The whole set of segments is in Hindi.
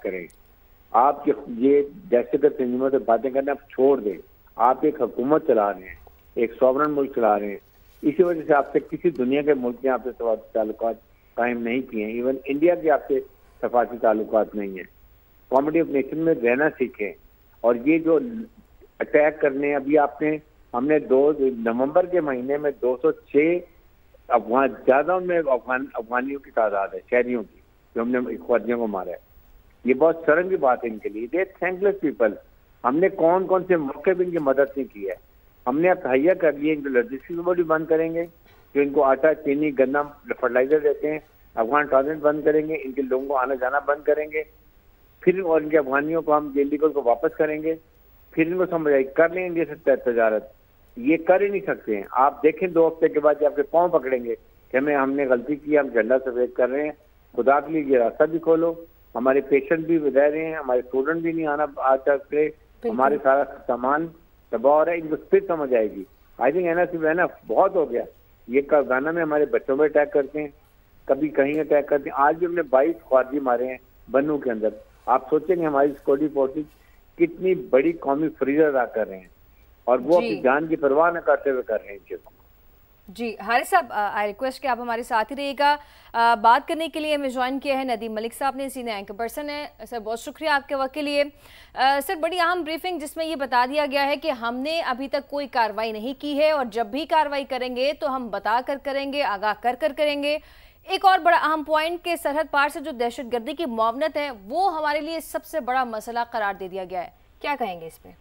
करें। आप ये दहशतगर्द तंजीमों से बातें करना आप छोड़ दें। आप एक हुकूमत चला रहे हैं, एक सॉवरन मुल्क चला रहे हैं। इसी वजह से आपसे किसी दुनिया के मुल्क ने आपसे सफारती ताल्लुकात कायम नहीं किए हैं। इवन इंडिया के आपसे सफारती ताल्लुकात नहीं है। कॉमेडी ऑफ नेशन में रहना सीखें। और ये जो अटैक करने, अभी हमने 2 नवंबर के महीने में 206 अफगान, ज्यादा उनमें अफगानियों की तादाद है, शहरियों की, जो हमने इख्वानियों को मारा है। ये बहुत शर्म की बात है इनके लिए। दे थैंकलेस पीपल। हमने कौन कौन से मौके पर इनकी मदद नहीं की है। हमने अब तहैया कर लिए, इनको लॉजिस्टिक्स बोर्ड भी बंद करेंगे, जो इनको आटा, चीनी, गन्ना, फर्टिलाइजर देते हैं। अफगान ट्रांजिट बंद करेंगे, इनके लोगों को आना जाना बंद करेंगे। फिर और इनके अफगानियों को हम इलीगल को वापस करेंगे। फिर इनको समझ आई कर लें इंडिया से तजारत। ये कर ही नहीं सकते हैं। आप देखें 2 हफ्ते के बाद आपके पाँव पकड़ेंगे कि हमने गलती की, हम झंडा सफेद कर रहे हैं। खुदा के लिए ये रास्ता भी खोलो। हमारे पेशेंट भी रह रहे हैं, हमारे स्टूडेंट भी नहीं आना आ सकते, हमारे सारा सामान तबाह हो रहा है। इनको फिर समझ आएगी। आई थिंक एनएफ बहुत हो गया। ये गाना में हमारे बच्चों पर अटैक करते हैं, कभी कहीं अटैक करते हैं। आज भी हमने 22 ख्वाजी मारे हैं बन्नू के अंदर। आप सोचेंगे हमारी सिक्योरिटी फोर्सेज कितनी बड़ी कौमी फरीज़ अदा कर रहे हैं, और वो अपनी जान की परवाह न करते हुए कर रहे हैं इन चीजों। जी हारिस साहब, आई रिक्वेस्ट कि आप हमारे साथ ही रहिएगा। बात करने के लिए हमें ज्वाइन किया है नदीम मलिक साहब ने, सीनियर एंकर पर्सन है। सर बहुत शुक्रिया आपके वक्त के लिए। सर बड़ी अहम ब्रीफिंग जिसमें ये बता दिया गया है कि हमने अभी तक कोई कार्रवाई नहीं की है, और जब भी कार्रवाई करेंगे तो हम बता कर करेंगे, आगाह कर कर करेंगे। एक और बड़ा अहम पॉइंट के सरहद पार से जो दहशतगर्दी की मुआवनत है वो हमारे लिए सबसे बड़ा मसला करार दे दिया गया है। क्या कहेंगे इस पे?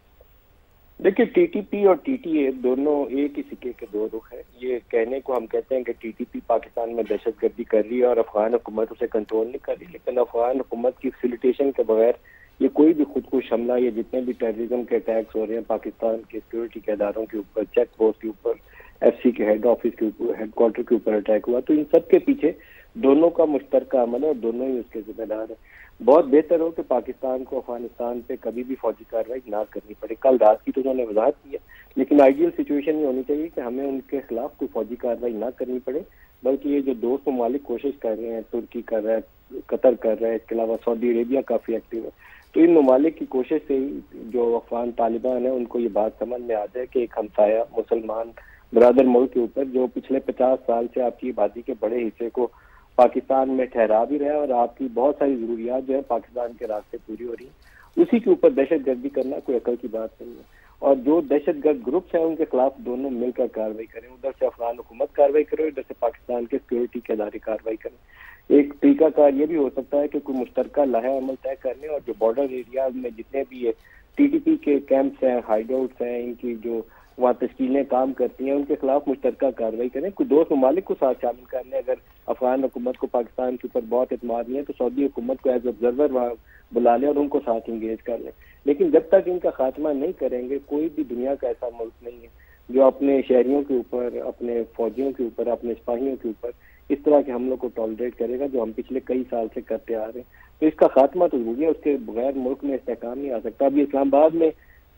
देखिए, टीटीपी और टीटीए दोनों एक ही सिक्के के 2 रुख है। ये कहने को हम कहते हैं कि टीटीपी पाकिस्तान में दहशतगर्दी कर रही है और अफगान हुकूमत उसे कंट्रोल नहीं कर रही, लेकिन अफगान हुकूमत की फैसिलिटेशन के बगैर ये कोई भी खुदकुश हमला, ये जितने भी टेररिज्म के अटैक्स हो रहे हैं पाकिस्तान के सिक्योरिटी के इदारों के ऊपर, चेक पोस्ट के ऊपर, एफसी के हेड ऑफिस के ऊपर, हेडक्वार्टर के ऊपर अटैक हुआ, तो इन सब के पीछे दोनों का मुश्तरका अमल है और दोनों ही उसके जिम्मेदार है। बहुत बेहतर हो कि पाकिस्तान को अफगानिस्तान पे कभी भी फौजी कार्रवाई ना करनी पड़े। कल रात की तो उन्होंने वजाहत की है, लेकिन आइडियल सिचुएशन ये होनी चाहिए कि हमें उनके खिलाफ कोई फौजी कार्रवाई ना करनी पड़े, बल्कि ये जो 2 ममालिक कोशिश कर रहे हैं, तुर्की कर रहा है, कतर कर रहा है, इसके अलावा सऊदी अरेबिया काफी एक्टिव है, तो इन ममालिक की कोशिश से ही जो अफगान तालिबान है उनको ये बात समझ में आ जाए कि एक हमसाया मुसलमान बरादर मुल्क के ऊपर जो पिछले 50 साल से आपकी आबादी के बड़े हिस्से को पाकिस्तान में ठहरा भी रहा है और आपकी बहुत सारी जरूरियात जो है पाकिस्तान के रास्ते पूरी हो रही है, उसी के ऊपर दहशतगर्दी करना कोई अकल की बात नहीं है। और जो दहशतगर्द ग्रुप्स हैं उनके खिलाफ दोनों मिलकर कार्रवाई करें। उधर से अफगान हुकूमत कार्रवाई करे, इधर से पाकिस्तान के सिक्योरिटी के अदारे कार्रवाई करें। एक तरीकाकार ये भी हो सकता है कि कोई मुश्तरका लहा अमल तय करने और जो बॉर्डर एरियाज में जितने भी ये टीटीपी के कैंप्स हैं, हाइडआउट्स हैं, इनकी जो वहाँ तश्कीलें काम करती हैं, उनके खिलाफ मुश्तरका कार्रवाई करें। कोई 2 ममालिक को साथ शामिल कर लें। अगर अफगान हुकूमत को पाकिस्तान के ऊपर बहुत एतमाद नहीं है तो सऊदी हुकूमत को एज ऑब्जर्वर वहाँ बुला लें और उनको साथ इंगेज कर लें। लेकिन जब तक इनका खात्मा नहीं करेंगे, कोई भी दुनिया का ऐसा मुल्क नहीं है जो अपने शहरियों के ऊपर, अपने फौजियों के ऊपर, अपने सिपाहियों के ऊपर इस तरह के हमलों को टॉलरेट करेगा जो हम पिछले कई साल से करते आ रहे हैं। तो इसका खात्मा तो जरूरी है, उसके बगैर मुल्क में इस्तेहकाम नहीं आ सकता। अभी इस्लामाबाद में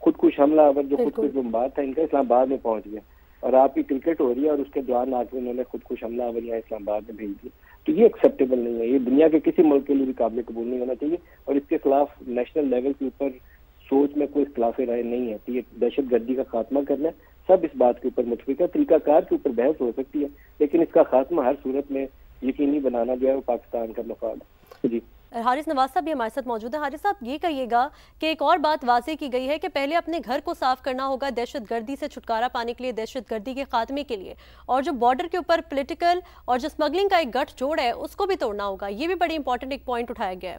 खुदकुश हमलावर जो खुदकुश बमबाज था, इनका इस्लामाबाद में पहुंच गया और आपकी क्रिकेट हो रही है और उसके दौरान आकर उन्होंने खुदकुश हमलावर यहाँ इस्लामाबाद में भेज दिया। तो ये एक्सेप्टेबल नहीं है, ये दुनिया के किसी मुल्क के लिए भी काबिल कबूल नहीं होना चाहिए और इसके खिलाफ नेशनल लेवल के ऊपर सोच में कोई इख्तिलाफ राय नहीं है। तो ये दहशतगर्दी का खात्मा करना है, सब इस बात के ऊपर मुतफिक है। तरीकाकार के ऊपर बहस हो सकती है, लेकिन इसका खात्मा हर सूरत में यकीनी बनाना जो है वो पाकिस्तान का मफाद है। जी, हारिस नवाज साहब भी हमारे साथ मौजूद है। हारिस साहब, ये कहिएगा कि एक और बात वाज़ेह की गई है कि पहले अपने घर को साफ करना होगा दहशतगर्दी से छुटकारा पाने के लिए, दहशतगर्दी के खात्मे के लिए, और जो बॉर्डर के ऊपर पॉलिटिकल और जो स्मगलिंग का एक गठजोड़ है उसको भी तोड़ना होगा। ये भी बड़ी इंपॉर्टेंट एक पॉइंट उठाया गया है।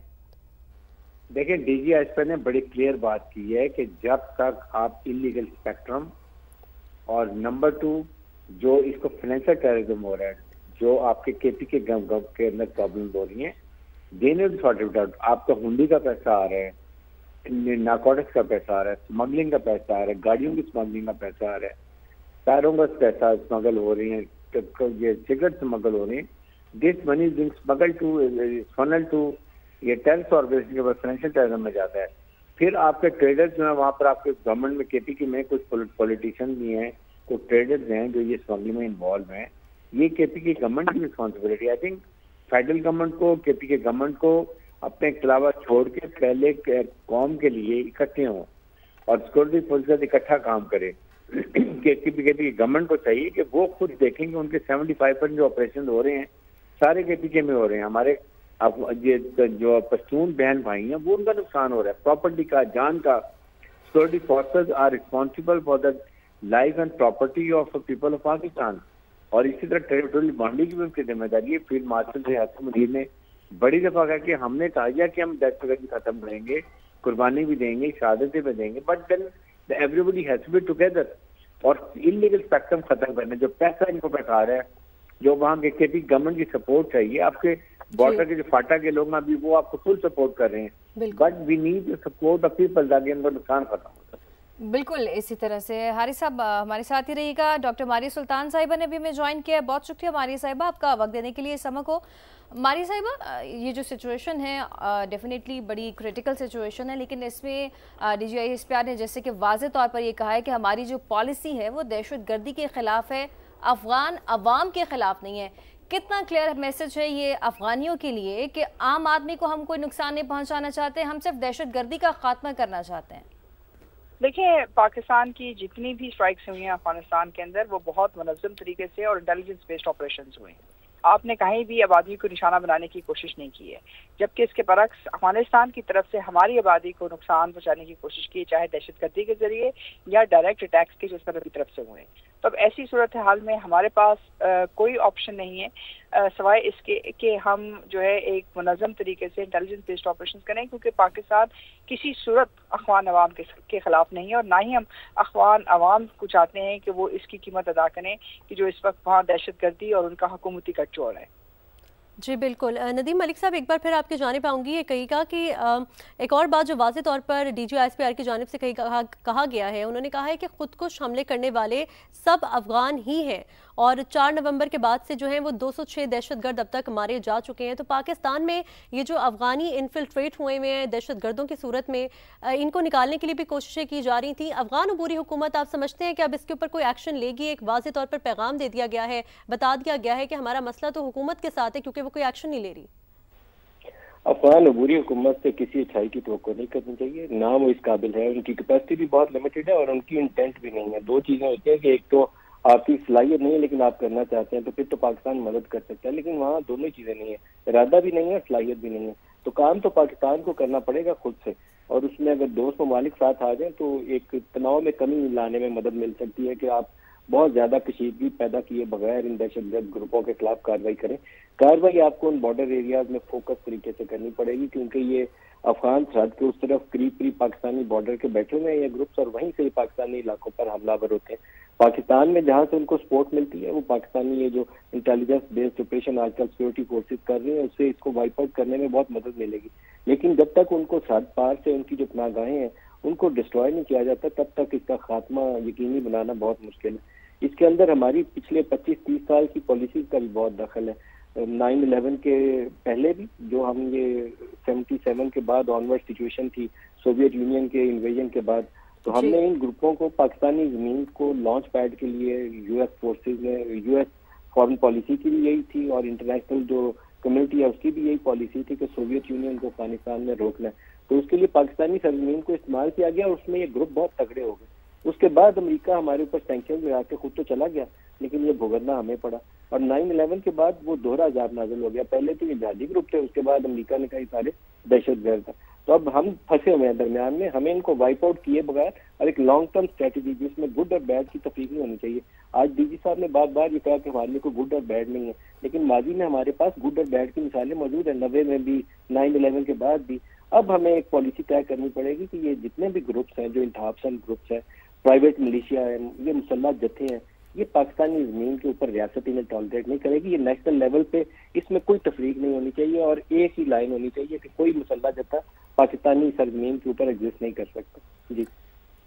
देखिए, डीजी एसपी ने बड़ी क्लियर बात की है कि जब तक आप इलीगल स्पेक्ट्रम और नंबर 2 जो इसको फाइनेंशियल टेररिज्म हो रहा है, जो आपके केपी के अंदर प्रॉब्लम हो रही है, देने सॉर्टेड आउट। आपका हुंडी का पैसा आ रहा है, नारकोटिक्स का पैसा आ रहा है, स्मगलिंग का पैसा आ रहा है, गाड़ियों की स्मगलिंग का पैसा आ रहा है, टायरों का पैसा स्मगल हो रही है, ये सिगरेट स्मगल हो रही है। This money is being smuggled to funnel to ये टेररिस्ट ऑर्गेनाइजेशन के बाद फाइनेंशियल टेररिज्म में जाता है। फिर आपके ट्रेडर्स जो है वहाँ पर आपके गवर्नमेंट में केपी की में कुछ पॉलिटिशियन भी हैं, कुछ ट्रेडर्स हैं जो ये स्मगलिंग में इन्वॉल्व हैं। ये केपी की गवर्नमेंट की responsibility. I think federal government को, केपी के गवर्नमेंट को अपने इख्तलाफात छोड़ के पहले कौम के लिए इकट्ठे हों और सिक्योरिटी फोर्सेस इकट्ठा काम करें। केपीके गवर्नमेंट को चाहिए कि वो खुद देखेंगे उनके 75% जो ऑपरेशन हो रहे हैं सारे केपीके में हो रहे हैं। हमारे ये जो पश्तून बहन भाई हैं वो उनका नुकसान हो रहा है, प्रॉपर्टी का, जान का। Security forces are responsible for the life and property of people of Pakistan. और इसी तरह टेरिटोरियल बाउंड्री की भी उनकी जिम्मेदारी है। फील्ड मार्शल से हसन मुनीर ने बड़ी दफा कहा कि हमने कहा कि हम दहशतगर्दी खत्म करेंगे, कुर्बानी भी देंगे, शहादतें भी देंगे, but then everybody has to be together. और इलीगल स्पेक्ट्रम खत्म करने, जो पैसा इनको बैठा रहा है, जो वहाँ के केपी गवर्नमेंट की सपोर्ट चाहिए। आपके बॉर्डर के जो फाटा के लोग अभी वो आपको फुल सपोर्ट कर रहे हैं, but we need support of people ताकि उनका नुकसान खत्म हो सके। बिल्कुल इसी तरह से हारिस साहब हमारे साथ ही रहिएगा। डॉक्टर मारिया सुल्तान साहिबा ने भी हमें ज्वाइन किया है। बहुत शुक्रिया मारिया साहिबा आपका वक्त देने के लिए समय को। मारिया साहिबा, ये जो सिचुएशन है डेफिनेटली बड़ी क्रिटिकल सिचुएशन है, लेकिन इसमें DGISPR ने जैसे कि वाज़े तौर पर ये कहा है कि हमारी जो पॉलिसी है वो दहशतगर्दी के खिलाफ है, अफगान अवाम के खिलाफ नहीं है। कितना क्लियर मैसेज है ये अफगानियों के लिए कि आम आदमी को हम कोई नुकसान नहीं पहुंचाना चाहते, हम सिर्फ दहशतगर्दी का खात्मा करना चाहते हैं? देखिए, पाकिस्तान की जितनी भी स्ट्राइक्स हुई हैं अफगानिस्तान के अंदर वो बहुत मुनज़्ज़म तरीके से और इंटेलिजेंस बेस्ड ऑपरेशंस हुए हैं। आपने कहीं भी आबादी को निशाना बनाने की कोशिश नहीं की है, जबकि इसके बरक्स अफगानिस्तान की तरफ से हमारी आबादी को नुकसान पहुंचाने की कोशिश की, चाहे दहशतगर्दी के जरिए या डायरेक्ट अटैक्स के जो इस तरफ से हुए। तो अब ऐसी सूरत हाल में हमारे पास कोई ऑप्शन नहीं है सवाए इसके कि हम जो है एक मुनज़्ज़म तरीके से इंटेलिजेंस बेस्ड ऑपरेशन करें, क्योंकि पाकिस्तान किसी सूरत अफगान अवाम के खिलाफ नहीं है और ना ही हम अफगान अवाम को चाहते हैं कि वो इसकी कीमत अदा करें कि जो इस वक्त वहाँ दहशतगर्दी और उनका हुकूमती गठजोड़ है। जी बिल्कुल। नदीम मलिक साहब, एक बार फिर आपकी जानिब आऊँगी। ये कहिएगा कि एक और बात जो वाज़े तौर पर DGISPR की जानिब से कहा गया है, उन्होंने कहा है कि खुदकुश हमले करने वाले सब अफगान ही हैं और 4 नवंबर के बाद से जो है वो 206 दहशतगर्द अब तक मारे जा चुके हैं। तो पाकिस्तान में ये जो अफगानी इन्फिल्ट्रेट हुए हैं दहशतगर्दों की सूरत में, इनको निकालने के लिए भी कोशिशें की जा रही थी। अफगान अबूरी हुकूमत, आप समझते हैं कि अब इसके ऊपर कोई एक्शन लेगी? एक वाज़े तौर पर पैगाम दे दिया गया है, बता दिया गया है कि हमारा मसला तो हुकूमत के साथ है क्योंकि वो कोई एक्शन नहीं ले रही। अफगान अबूरी हुकूमत से किसी अच्छाई की तवक्को नहीं करनी चाहिए, ना वो इस काबिल है, उनकी कैपेसिटी भी बहुत लिमिटेड है और उनकी इंटेंट भी नहीं है। दो चीजें होती हैं कि एक तो आपकी सलाहियत नहीं है लेकिन आप करना चाहते हैं, तो फिर तो पाकिस्तान मदद कर सकता है, लेकिन वहाँ दोनों चीजें नहीं है, इरादा भी नहीं है, सलाहियत भी नहीं है। तो काम तो पाकिस्तान को करना पड़ेगा खुद से, और उसमें अगर दोस्त ममालिक साथ आ जाए तो एक तनाव में कमी लाने में मदद मिल सकती है कि आप बहुत ज्यादा कशीदगी पैदा किए बगैर इन दहशतगर्द ग्रुपों के खिलाफ कार्रवाई करें। कार्रवाई आपको उन बॉर्डर एरियाज में फोकस तरीके से करनी पड़ेगी, क्योंकि ये अफगान सरहद के उस तरफ करीब पाकिस्तानी बॉर्डर के बैठे हुए हैं ये ग्रुप्स, और वहीं से पाकिस्तानी इलाकों पर हमलावर होते हैं। पाकिस्तान में जहां से उनको सपोर्ट मिलती है वो पाकिस्तानी ये जो इंटेलिजेंस बेस्ड ऑपरेशन आजकल सिक्योरिटी फोर्सेज कर रही है उससे इसको वाइप आउट करने में बहुत मदद मिलेगी। लेकिन जब तक उनको सरहद पार से उनकी जो पनाहगाहें हैं उनको डिस्ट्रॉय नहीं किया जाता तब तक इसका खात्मा यकीनी बनाना बहुत मुश्किल है। इसके अंदर हमारी पिछले 25-30 साल की पॉलिसीज का भी बहुत दखल है। 9/11 के पहले भी जो हम ये 77 के बाद ऑनवर्ड सिचुएशन थी सोवियत यूनियन के इन्वेजन के बाद, तो हमने इन ग्रुपों को पाकिस्तानी जमीन को लॉन्च पैड के लिए यूएस फोर्सेज ने, यूएस फॉरेन पॉलिसी की भी यही थी और इंटरनेशनल जो कम्युनिटी है उसकी भी यही पॉलिसी थी कि सोवियत यूनियन को अफगानिस्तान में रोकना है। तो उसके लिए पाकिस्तानी सरजमीन को इस्तेमाल किया गया और उसमें ये ग्रुप बहुत तगड़े हो गए। उसके बाद अमेरिका हमारे ऊपर सैंक्शन में आके खुद तो चला गया लेकिन ये भुगतना हमें पड़ा, और 9/11 के बाद वो दोहरा अजाब नाजिल हो गया। पहले तो ये जिहादी ग्रुप थे, उसके बाद अमेरिका ने कहा सारे दहशतगर्द था। तो अब हम फंसे हुए हैं दरमियान में, हमें इनको वाइप आउट किए बगैर और एक लॉन्ग टर्म स्ट्रेटेजी जिसमें गुड और बैड की तफरीक नहीं होनी चाहिए। आज डीजी साहब ने बार बार ये कहा कि हमारे लिए कोई गुड और बैड नहीं है, लेकिन माजी में हमारे पास गुड और बैड की मिसालें मौजूद है, 90 में भी, 9/11 के बाद भी। अब हमें एक पॉलिसी तय करनी पड़ेगी कि ये जितने भी ग्रुप्स हैं, जो इंतहापसंद ग्रुप्स हैं, प्राइवेट मिलिशिया है, ये मुसल्लह जत्थे हैं, ये पाकिस्तानी जमीन के ऊपर रियासत इन्हें टॉलरेट नहीं करेगी। ये नेशनल लेवल पे इसमें कोई तफरीक नहीं होनी चाहिए और एक ही लाइन होनी चाहिए कि कोई मुसल्लह जत्था पाकिस्तानी सरजमीन के ऊपर एग्जिस्ट नहीं कर सकता। जी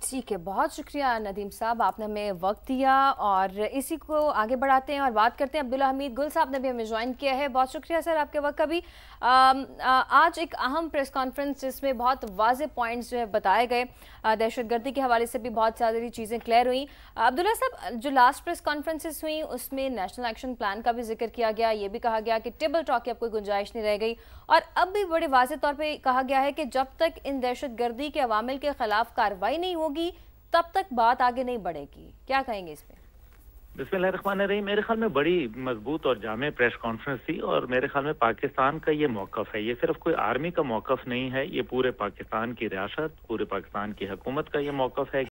ठीक है, बहुत शुक्रिया नदीम साहब, आपने हमें वक्त दिया और इसी को आगे बढ़ाते हैं और बात करते हैं। अब्दुल्ला हमीद गुल साहब ने भी हमें ज्वाइन किया है, बहुत शुक्रिया सर आपके वक्त का भी। आज एक अहम प्रेस कॉन्फ्रेंस जिसमें बहुत वाज़े पॉइंट्स जो है बताए गए, दहशतगर्दी के हवाले से भी बहुत सारी चीज़ें क्लियर हुई। अब्दुल्ला साहब, जो लास्ट प्रेस कॉन्फ्रेंसेस हुई उसमें नेशनल एक्शन प्लान का भी जिक्र किया गया, ये भी कहा गया कि टेबल टॉक की अब कोई गुंजाइश नहीं रह गई और अब भी बड़े वाज़ेह तौर पे कहा गया है कि जब तक इन दहशतगर्दी के अवामिल के खिलाफ कार्रवाई नहीं होगी तब तक बात आगे नहीं बढ़ेगी। क्या कहेंगे इस पे? बिस्मिल्लाहिर्रहमानिर्रहीम। मेरे ख्याल में बड़ी मजबूत और जामे प्रेस कॉन्फ्रेंस थी और मेरे ख्याल में पाकिस्तान का ये मौकफ है, ये सिर्फ कोई आर्मी का मौकफ नहीं है, ये पूरे पाकिस्तान की रियासत, पूरे पाकिस्तान की हुकूमत का ये मौकफ है